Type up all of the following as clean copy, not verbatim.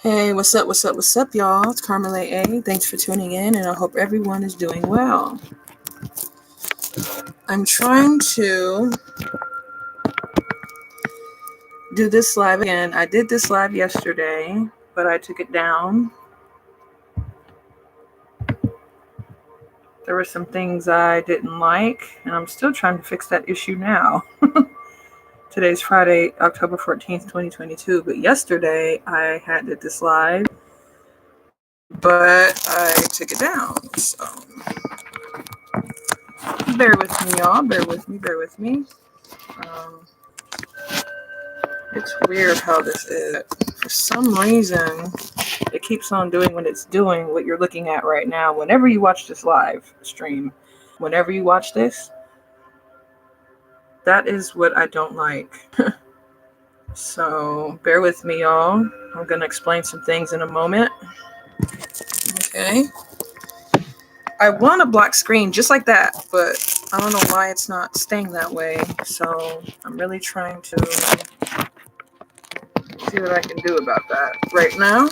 Hey, what's up, y'all? It's Carmela A. Thanks for tuning in, and I hope everyone is doing well. I'm trying to do this live again. I did this live yesterday, but I took it down. There were some things I didn't like, and I'm still trying to fix that issue now. Today's Friday, October 14th, 2022, but yesterday I did this live, but I took it down, so bear with me, y'all. Bear with me. It's weird how this is. For some reason, it keeps on doing what it's doing, what you're looking at right now. Whenever you watch this live stream, whenever you watch this, that is what I don't like. So bear with me, y'all. I'm going to explain some things in a moment. Okay. I want a black screen just like that, but I don't know why it's not staying that way. So I'm really trying to see what I can do about that right now.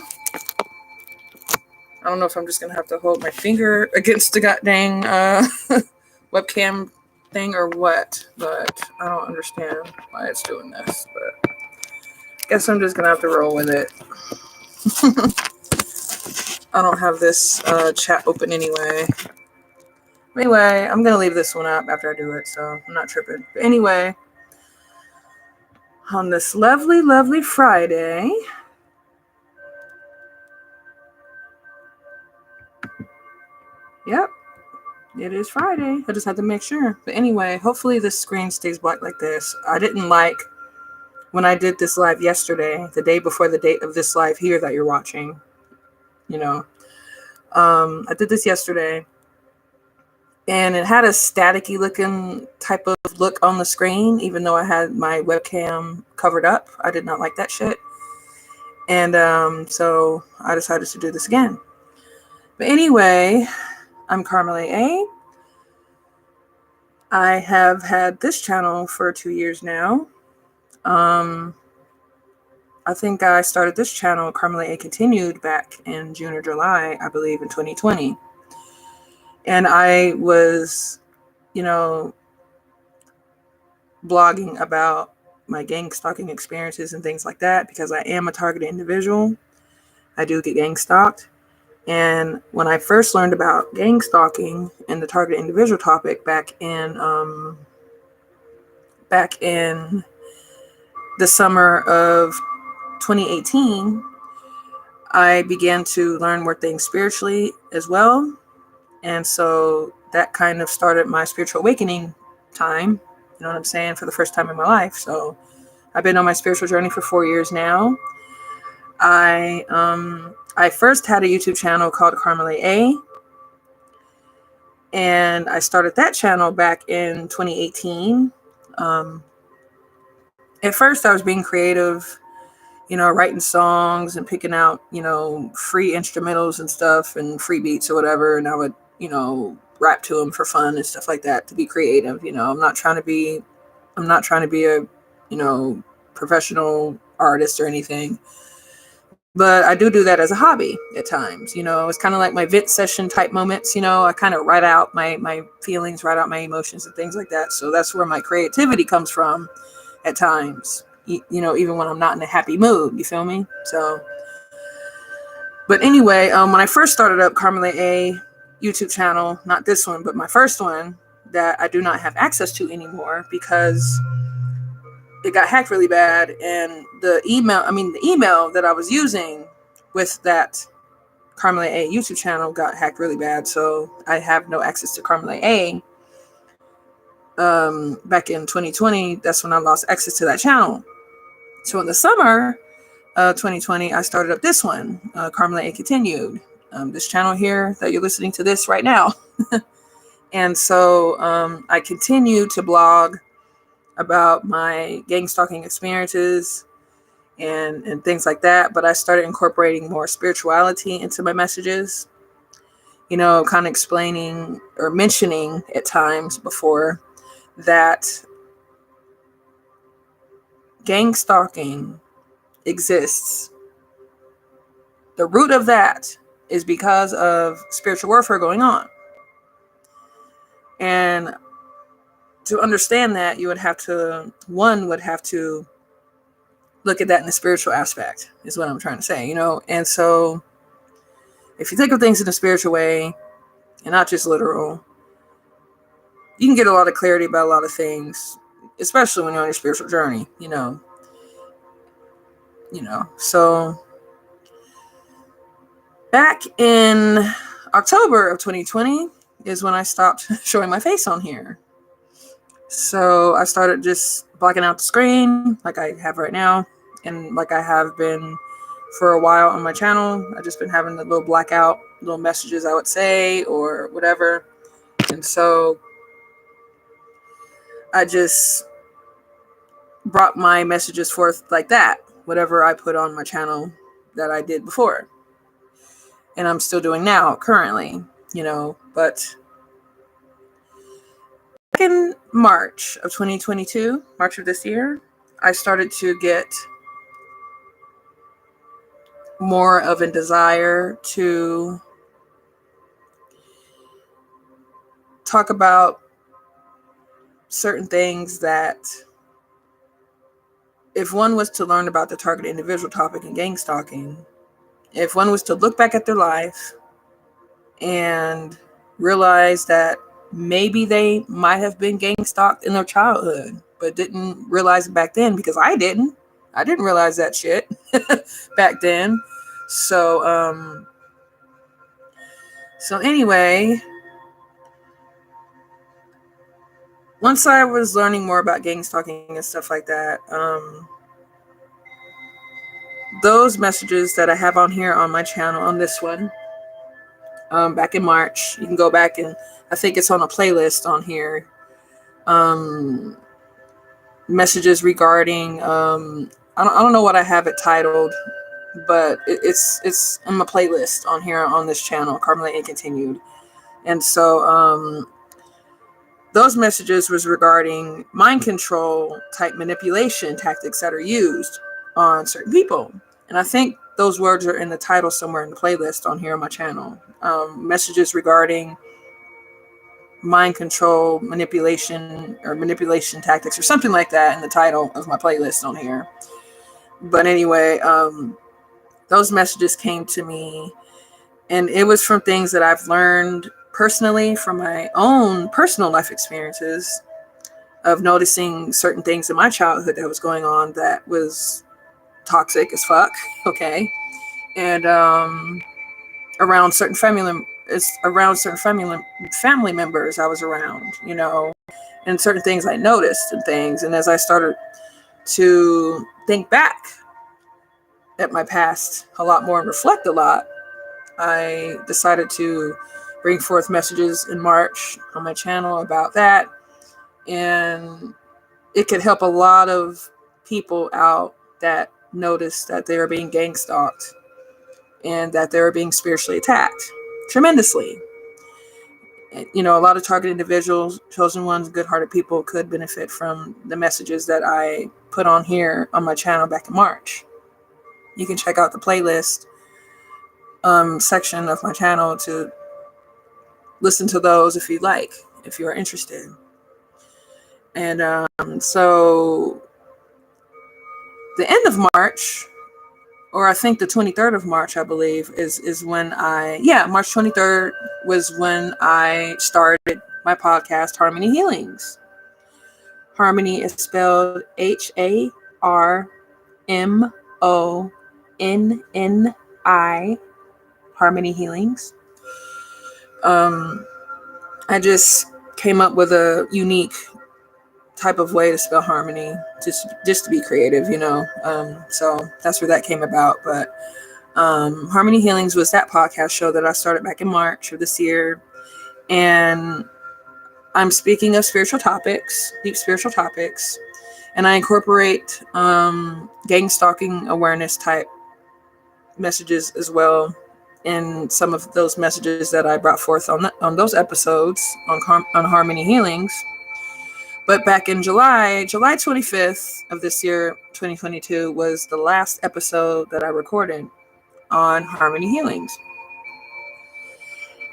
I don't know if I'm just going to have to hold my finger against the goddamn webcam thing or what, but I don't understand why it's doing this, but I guess I'm just going to have to roll with it. I don't have this chat open anyway. Anyway, I'm going to leave this one up after I do it, so I'm not tripping. But anyway, on this lovely, lovely Friday, yep, it is Friday. I just had to make sure. But anyway, hopefully this screen stays black like this. I didn't like when I did this live yesterday, the day before the date of this live here that you're watching. I did this yesterday, and it had a staticky looking type of look on the screen, even though I had my webcam covered up. I did not like that shit. And so I decided to do this again. But anyway, I'm Carmela A. I have had this channel for 2 years now. I think I started this channel, Carmela A Continued, back in June or July, I believe, in 2020. And I was, blogging about my gang stalking experiences and things like that because I am a targeted individual. I do get gang stalked. And when I first learned about gang stalking and the targeted individual topic back in the summer of 2018, I began to learn more things spiritually as well. And so that kind of started my spiritual awakening time, you know what I'm saying, for the first time in my life. So I've been on my spiritual journey for 4 years now. I first had a YouTube channel called Carmela A. And I started that channel back in 2018. At first I was being creative, writing songs and picking out, free instrumentals and stuff and free beats or whatever. And I would, rap to them for fun and stuff like that, to be creative. I'm not trying to be a, professional artist or anything. But I do that as a hobby at times. It's kind of like my vent session type moments. I kind of write out my feelings, write out my emotions and things like that. So that's where my creativity comes from at times, even when I'm not in a happy mood, you feel me? So, but anyway, when I first started up Carmela A YouTube channel, not this one, but my first one that I do not have access to anymore because it got hacked really bad. And the email that I was using with that Carmela A YouTube channel got hacked really bad. So I have no access to Carmela A. Back in 2020, that's when I lost access to that channel. So in the summer of 2020, I started up this one, Carmela A Continued, this channel here that you're listening to this right now. And so I continued to blog about my gang stalking experiences and things like that. But I started incorporating more spirituality into my messages, kind of explaining or mentioning at times before that gang stalking exists The root of that is because of spiritual warfare going on. And to understand that, you would have to look at that in the spiritual aspect, is what I'm trying to say, And so if you think of things in a spiritual way and not just literal, you can get a lot of clarity about a lot of things, especially when you're on your spiritual journey, So back in October of 2020 is when I stopped showing my face on here. So I started just blocking out the screen like I have right now, and like I have been for a while on my channel. I've just been having the little blackout, little messages I would say or whatever. And so I just brought my messages forth like that, whatever I put on my channel that I did before. And I'm still doing now currently, but back in March of 2022, March of this year, I started to get more of a desire to talk about certain things that if one was to learn about the target individual topic in gang stalking, if one was to look back at their life and realize that maybe they might have been gang stalked in their childhood, but didn't realize it back then, because I didn't realize that shit back then. So anyway, once I was learning more about gang stalking and stuff like that, those messages that I have on here on my channel, on this one, back in March, you can go back and I think it's on a playlist on here. Messages regarding, I don't know what I have it titled, but it's on my playlist on here on this channel, Carmelite and Continued. And so those messages was regarding mind control type manipulation tactics that are used on certain people. And I think those words are in the title somewhere in the playlist on here on my channel. Messages regarding mind control, manipulation tactics or something like that in the title of my playlist on here. But anyway, those messages came to me, and it was from things that I've learned personally from my own personal life experiences of noticing certain things in my childhood that was going on that was toxic as fuck. Okay. And around certain family members I was around, and certain things I noticed and things. And as I started to think back at my past a lot more and reflect a lot, I decided to bring forth messages in March on my channel about that. And it could help a lot of people out that noticed that they were being gang stalked and that they were being spiritually attacked tremendously. A lot of target individuals, chosen ones, good-hearted people could benefit from the messages that I put on here on my channel back in March. You can check out the playlist section of my channel to listen to those if you'd like, if you are interested. And so the end of March, or I think the 23rd of March, I believe, is when March 23rd was when I started my podcast, Harmony Healings. Harmony is spelled HARMONI, Harmony Healings. I just came up with a unique type of way to spell harmony, just to be creative, so that's where that came about. But Harmony Healings was that podcast show that I started back in March of this year, and I'm speaking of spiritual topics, deep spiritual topics, and I incorporate gang stalking awareness type messages as well in some of those messages that I brought forth on those episodes on Harmony Healings. But back in July 25th of this year, 2022, was the last episode that I recorded on Harmony Healings.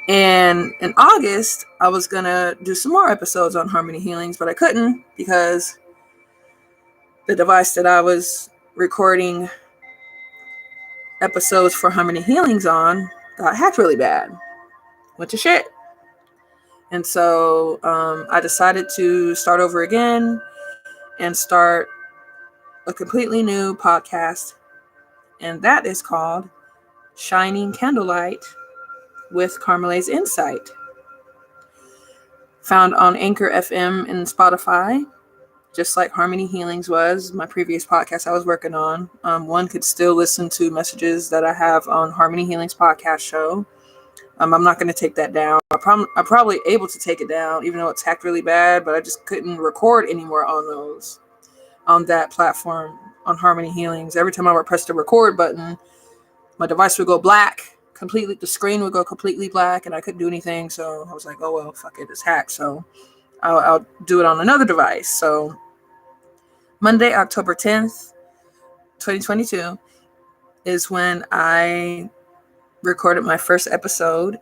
And in August, I was going to do some more episodes on Harmony Healings, but I couldn't because the device that I was recording episodes for Harmony Healings on got hacked really bad. Went to shit. And so I decided to start over again and start a completely new podcast. And that is called Shining Candlelight with Carmela's Insight. Found on Anchor FM and Spotify, just like Harmony Healings was, my previous podcast I was working on. One could still listen to messages that I have on Harmony Healings podcast show. I'm not going to take that down. I'm probably able to take it down, even though it's hacked really bad, but I just couldn't record anymore on that platform, on Harmony Healings. Every time I would press the record button, my device would go black completely. The screen would go completely black, and I couldn't do anything. So I was like, oh, well, fuck it, it's hacked. So I'll do it on another device. So Monday, October 10th, 2022 is when I recorded my first episode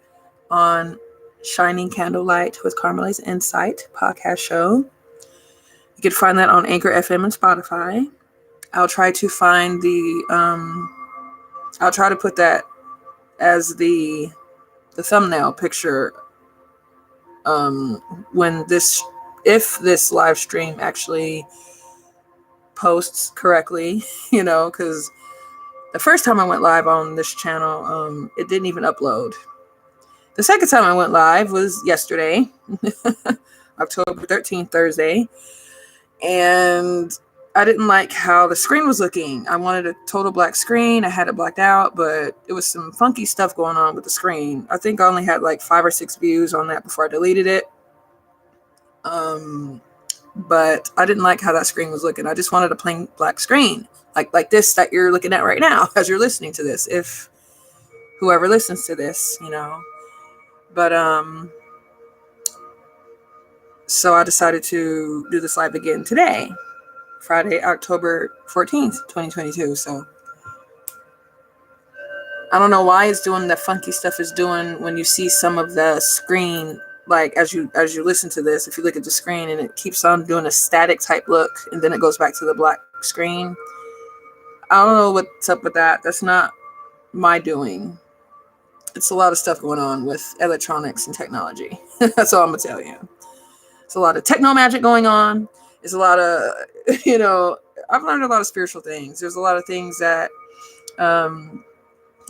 on Shining Candlelight with Carmela's Insight podcast show. You can find that on Anchor FM and Spotify. I'll try to find I'll try to put that as the thumbnail picture if this live stream actually posts correctly, because the first time I went live on this channel, it didn't even upload. The second time I went live was yesterday, October 13th, Thursday, and I didn't like how the screen was looking. I wanted a total black screen. I had it blacked out, but it was some funky stuff going on with the screen. I think I only had like 5 or 6 views on that before I deleted it. But I didn't like how that screen was looking. I just wanted a plain black screen, like this that you're looking at right now as you're listening to this, if whoever listens to this, But so I decided to do this live again today, Friday, October 14th, 2022. So I don't know why it's doing the funky stuff it's doing when you see some of the screen, like as you listen to this, if you look at the screen and it keeps on doing a static type look and then it goes back to the black screen. I don't know what's up with that. That's not my doing. It's a lot of stuff going on with electronics and technology. That's all I'm going to tell you. It's a lot of techno magic going on. It's a lot of, I've learned a lot of spiritual things. There's a lot of things that,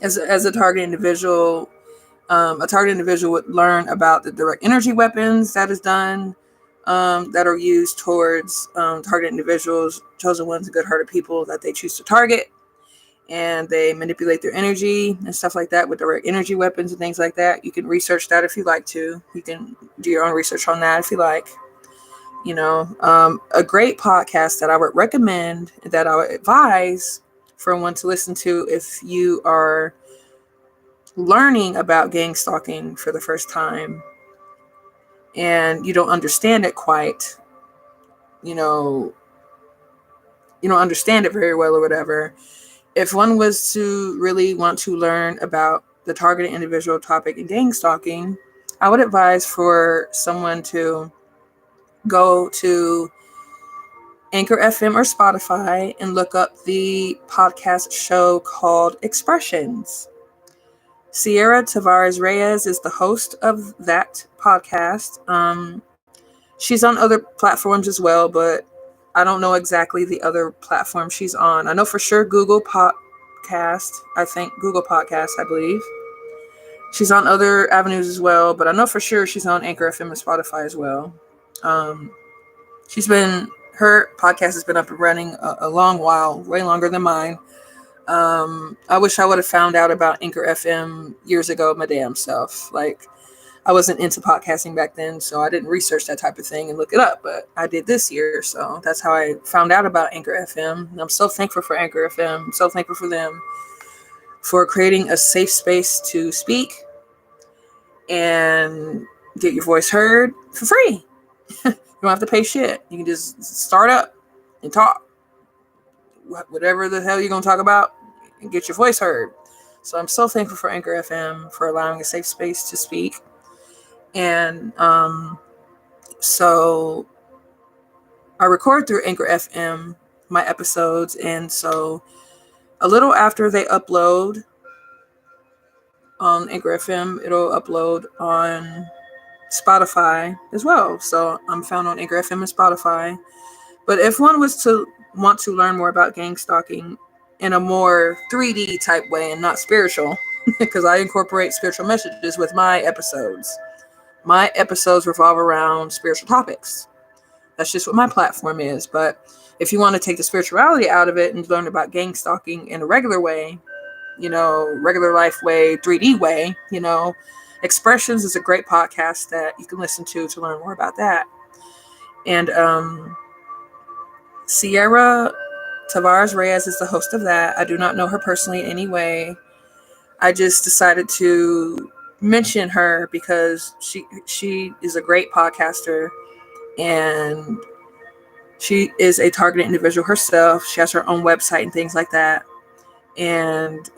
as a target individual would learn about the direct energy weapons that is done, that are used towards target individuals, chosen ones, and good-hearted people that they choose to target. And they manipulate their energy and stuff like that with direct energy weapons and things like that. You can research that if you like to. You can do your own research on that if you like. A great podcast that I would recommend, that I would advise for one to listen to if you are learning about gang stalking for the first time and you don't understand it quite, you don't understand it very well or whatever. If one was to really want to learn about the targeted individual topic in gang stalking, I would advise for someone to go to Anchor FM or Spotify and look up the podcast show called Expressions. Sierra Tavares Reyes is the host of that podcast. She's on other platforms as well, but I don't know exactly the other platform she's on. I know for sure Google Podcast. I believe. She's on other avenues as well, but I know for sure she's on Anchor FM and Spotify as well. Her podcast has been up and running a long while, way longer than mine. I wish I would have found out about Anchor FM years ago, my damn self. Like, I wasn't into podcasting back then, so I didn't research that type of thing and look it up, but I did this year, so that's how I found out about Anchor FM. And I'm so thankful for Anchor FM. I'm so thankful for them for creating a safe space to speak and get your voice heard for free. You don't have to pay shit. You can just start up and talk. Whatever the hell you're going to talk about and get your voice heard. So I'm so thankful for Anchor FM for allowing a safe space to speak. And so I record through Anchor FM my episodes, and so a little after they upload on Anchor FM, it'll upload on Spotify as well. So I'm found on Anchor FM and Spotify. But if one was to want to learn more about gang stalking in a more 3D type way and not spiritual, because I incorporate spiritual messages with my episodes. My episodes revolve around spiritual topics. That's just what my platform is. But if you want to take the spirituality out of it and learn about gang stalking in a regular way, regular life way, 3D way, Expressions is a great podcast that you can listen to learn more about that. And Sierra Tavares Reyes is the host of that. I do not know her personally in any way. I just decided to mention her because she is a great podcaster, and she is a targeted individual herself. She has her own website and things like that. And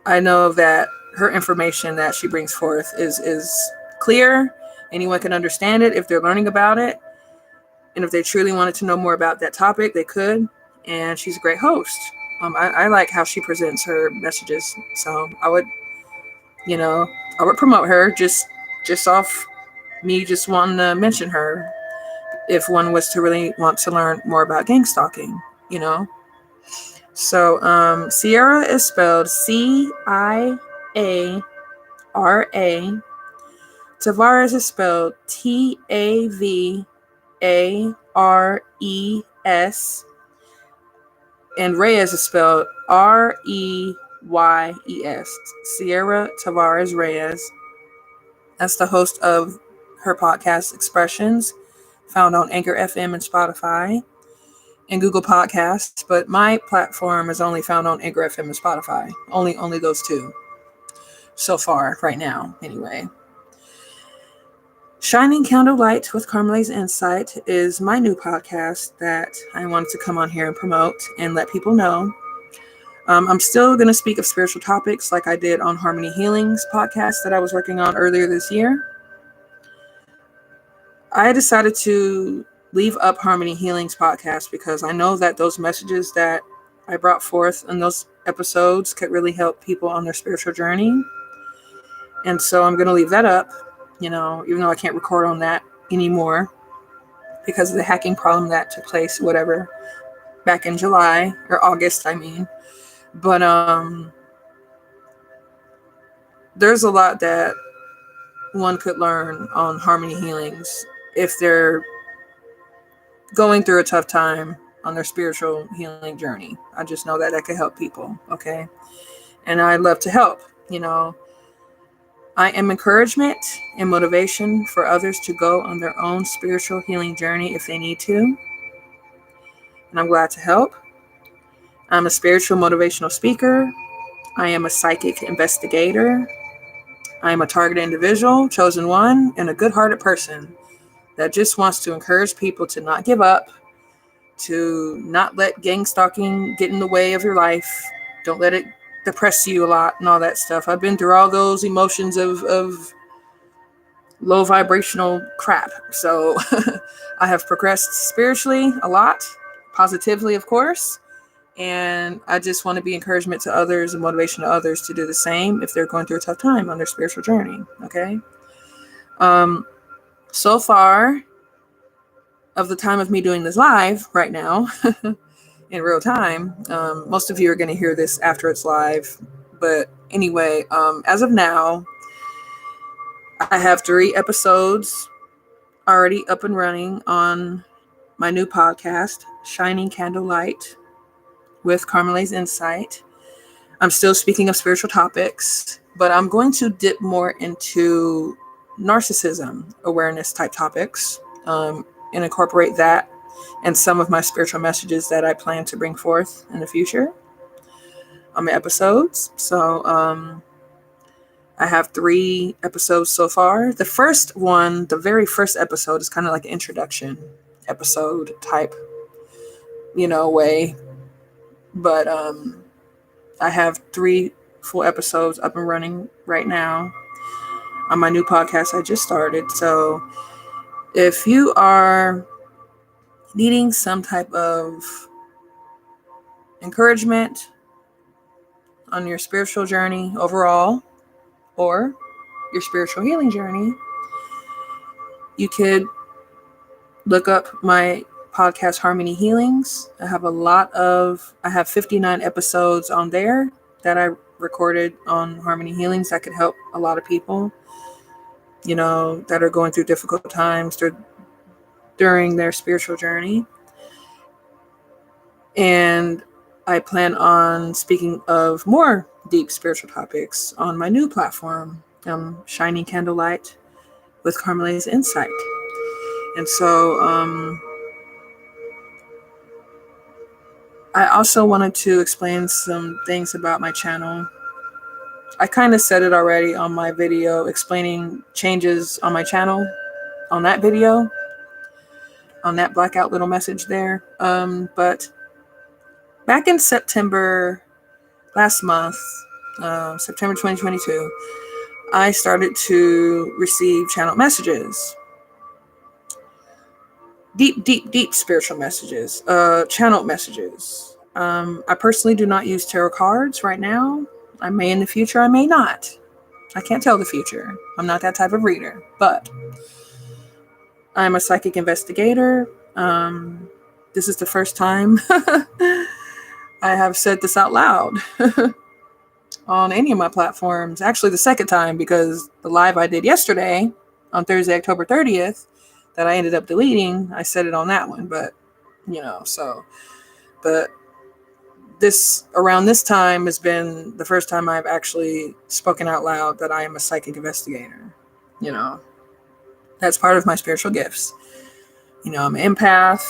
I know that her information that she brings forth is clear. Anyone can understand it if they're learning about it. And if they truly wanted to know more about that topic, they could. And she's a great host. I like how she presents her messages. So I would promote her just off me just wanting to mention her if one was to really want to learn more about gang stalking, So Sierra is spelled Ciara. Tavares is spelled Tavares. And Reyes is spelled Reyes. Sierra Tavares Reyes. That's the host of her podcast Expressions, found on Anchor FM and Spotify and Google Podcasts. But my platform is only found on Anchor FM and Spotify. Only those two so far, right now, anyway. Shining Candlelight with Carmela's Insight is my new podcast that I wanted to come on here and promote and let people know. I'm still going to speak of spiritual topics like I did on Harmony Healing's podcast that I was working on earlier this year. I decided to leave up Harmony Healing's podcast because I know that those messages that I brought forth in those episodes could really help people on their spiritual journey. And so I'm going to leave that up, even though I can't record on that anymore because of the hacking problem that took place, back in July or August, I mean. But there's a lot that one could learn on Harmony Healings if they're going through a tough time on their spiritual healing journey. I just know that could help people, okay? And I love to help, I am encouragement and motivation for others to go on their own spiritual healing journey if they need to. And I'm glad to help. I'm a spiritual motivational speaker. I am a psychic investigator. I am a targeted individual, chosen one, and a good-hearted person that just wants to encourage people to not give up, to not let gang stalking get in the way of your life. Don't let it depress you a lot and all that stuff. I've been through all those emotions of low vibrational crap. So I have progressed spiritually a lot, positively, of course. And I just want to be encouragement to others and motivation to others to do the same if they're going through a tough time on their spiritual journey. Okay. So far of the time of me doing this live right now in real time, most of you are going to hear this after it's live. But anyway, as of now, I have 3 episodes already up and running on my new podcast, Shining Candlelight with Carmela's Insight. I'm still speaking of spiritual topics, but I'm going to dip more into narcissism awareness type topics and incorporate that and some of my spiritual messages that I plan to bring forth in the future on my episodes. So I have 3 episodes so far. The first one, the very first episode, is kind of like an introduction episode type, way. But I have 3 full episodes up and running right now on my new podcast I just started. So if you are needing some type of encouragement on your spiritual journey overall, or your spiritual healing journey, you could look up my podcast, Harmony Healings. I have 59 episodes on there that I recorded on Harmony Healings that could help a lot of people, that are going through difficult times during their spiritual journey. And I plan on speaking of more deep spiritual topics on my new platform, Shining Candlelight with Carmela's Insight. And so I also wanted to explain some things about my channel. I kind of said it already on my video explaining changes on my channel, on that video, on that Blackout little message there. But back in September last month, September 2022, I started to receive channel messages. Deep spiritual messages, channeled messages. I personally do not use tarot cards right now. I may in the future, I may not. I can't tell the future. I'm not that type of reader, but I'm a psychic investigator. This is the first time I have said this out loud on any of my platforms. Actually, the second time, because the live I did yesterday on Thursday, October 30th, that I ended up deleting, I said it on that one. But, but around this time has been the first time I've actually spoken out loud that I am a psychic investigator. That's part of my spiritual gifts. I'm an empath.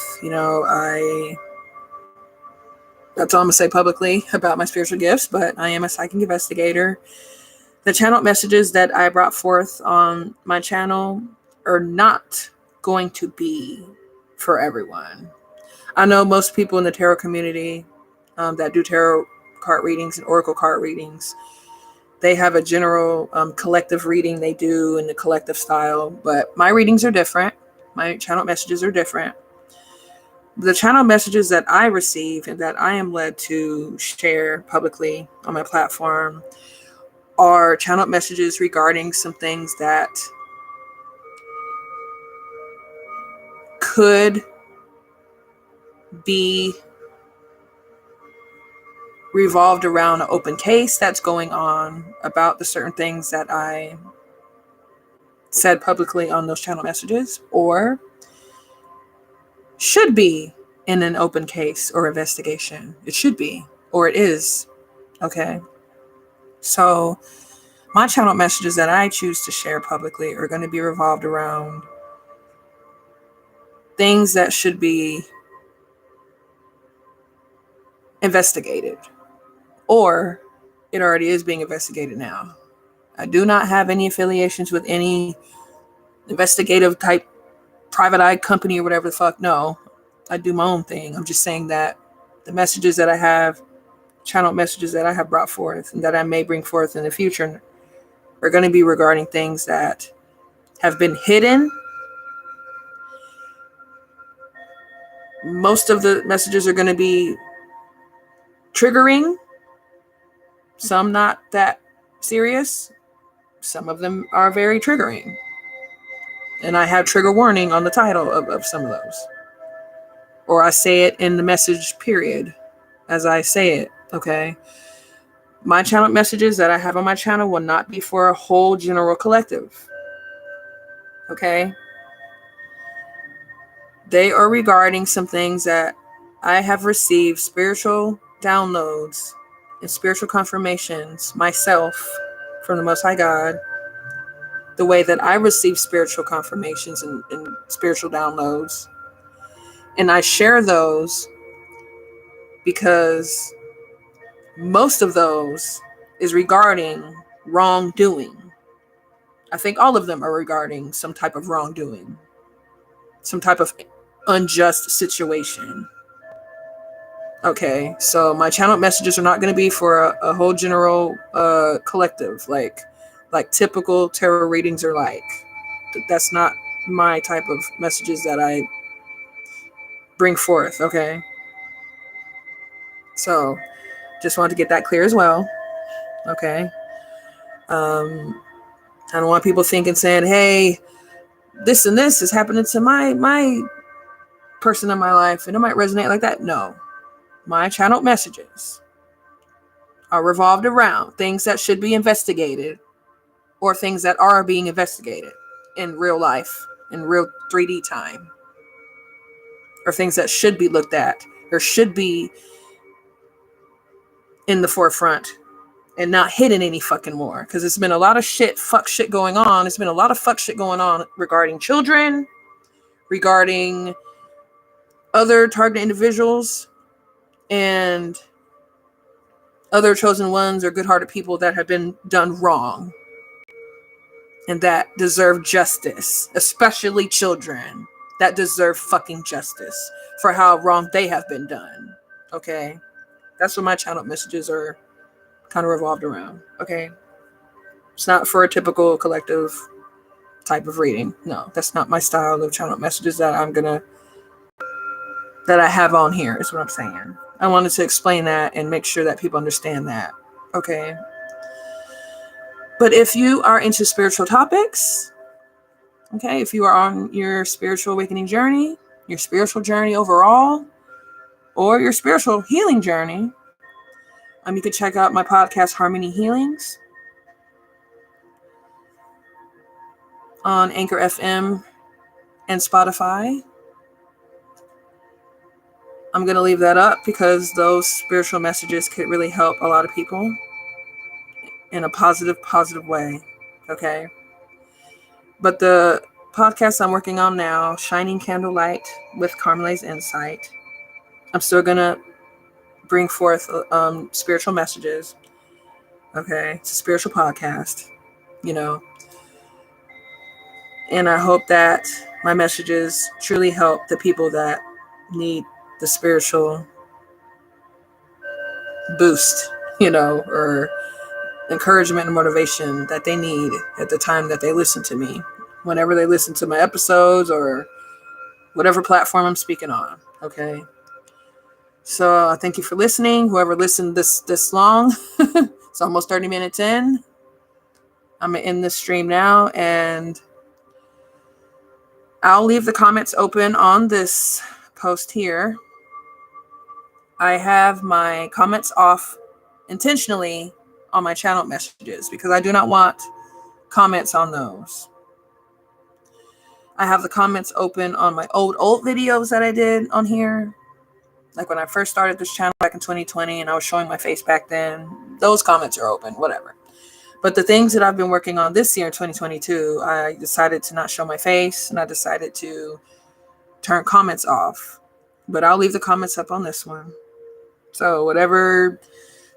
That's all I'm going to say publicly about my spiritual gifts, but I am a psychic investigator. The channeled messages that I brought forth on my channel are not going to be for everyone. I know most people in the tarot community that do tarot card readings and oracle card readings, they have a general collective reading they do in the collective style, but my readings are different. My channel messages are different. The channel messages that I receive and that I am led to share publicly on my platform are channel messages regarding some things that could be revolved around an open case that's going on about the certain things that I said publicly on those channel messages, or should be in an open case or investigation. It should be, or it is. Okay. So my channel messages that I choose to share publicly are going to be revolved around things that should be investigated, or it already is being investigated now. I do not have any affiliations with any investigative type private eye company or whatever the fuck. No, I do my own thing. I'm just saying that the messages that I have, channel messages that I have brought forth and that I may bring forth in the future, are going to be regarding things that have been hidden. Most of the messages are going to be triggering, some not that serious. Some of them are very triggering. And I have trigger warning on the title of some of those. Or I say it in the message period as I say it, okay? My channel messages that I have on my channel will not be for a whole general collective, okay? They are regarding some things that I have received spiritual downloads and spiritual confirmations myself from the Most High God, the way that I receive spiritual confirmations and spiritual downloads. And I share those because most of those is regarding wrongdoing. I think all of them are regarding some type of wrongdoing, some type of unjust situation, Okay, so my channel messages are not going to be for a whole general collective, like typical tarot readings are like. That's not my type of messages that I bring forth. Okay, so just wanted to get that clear as well. Okay, I don't want people thinking, saying, "Hey, this and this is happening to my person in my life, and it might resonate like that." No, my channel messages are revolved around things that should be investigated or things that are being investigated in real life, in real 3D time, or things that should be looked at or should be in the forefront and not hidden any fucking more. Because it's been a lot of fuck shit going on. It's been a lot of fuck shit going on regarding children, regarding other targeted individuals, and other chosen ones or good-hearted people that have been done wrong and that deserve justice, especially children that deserve fucking justice for how wrong they have been done. Okay? That's what my channel messages are kind of revolved around. Okay? It's not for a typical collective type of reading. No, that's not my style of channel messages that I have on here, is what I'm saying. I wanted to explain that and make sure that people understand that. Okay? But if you are into spiritual topics, okay, if you are on your spiritual awakening journey, your spiritual journey overall, or your spiritual healing journey, you can check out my podcast, Harmony Healings, on Anchor FM and Spotify. I'm going to leave that up because those spiritual messages could really help a lot of people in a positive way. Okay? But the podcast I'm working on now, Shining Candlelight with Carmela's Insight, I'm still going to bring forth spiritual messages. Okay? It's a spiritual podcast, and I hope that my messages truly help the people that need the spiritual boost, or encouragement and motivation that they need at the time that they listen to me, whenever they listen to my episodes or whatever platform I'm speaking on. Okay. So thank you for listening. Whoever listened this long, it's almost 30 minutes in. I'm going to end this stream now, and I'll leave the comments open on this post here. I have my comments off intentionally on my channel messages because I do not want comments on those. I have the comments open on my old videos that I did on here. Like when I first started this channel back in 2020 and I was showing my face back then, those comments are open, whatever. But the things that I've been working on this year in 2022, I decided to not show my face, and I decided to turn comments off. But I'll leave the comments up on this one. So whatever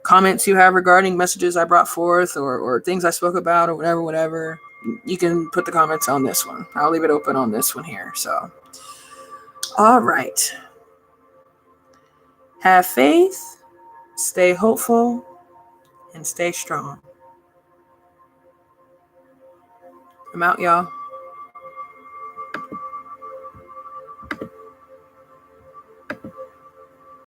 comments you have regarding messages I brought forth or things I spoke about or whatever, you can put the comments on this one. I'll leave it open on this one here. So, all right. Have faith, stay hopeful, and stay strong. I'm out, y'all.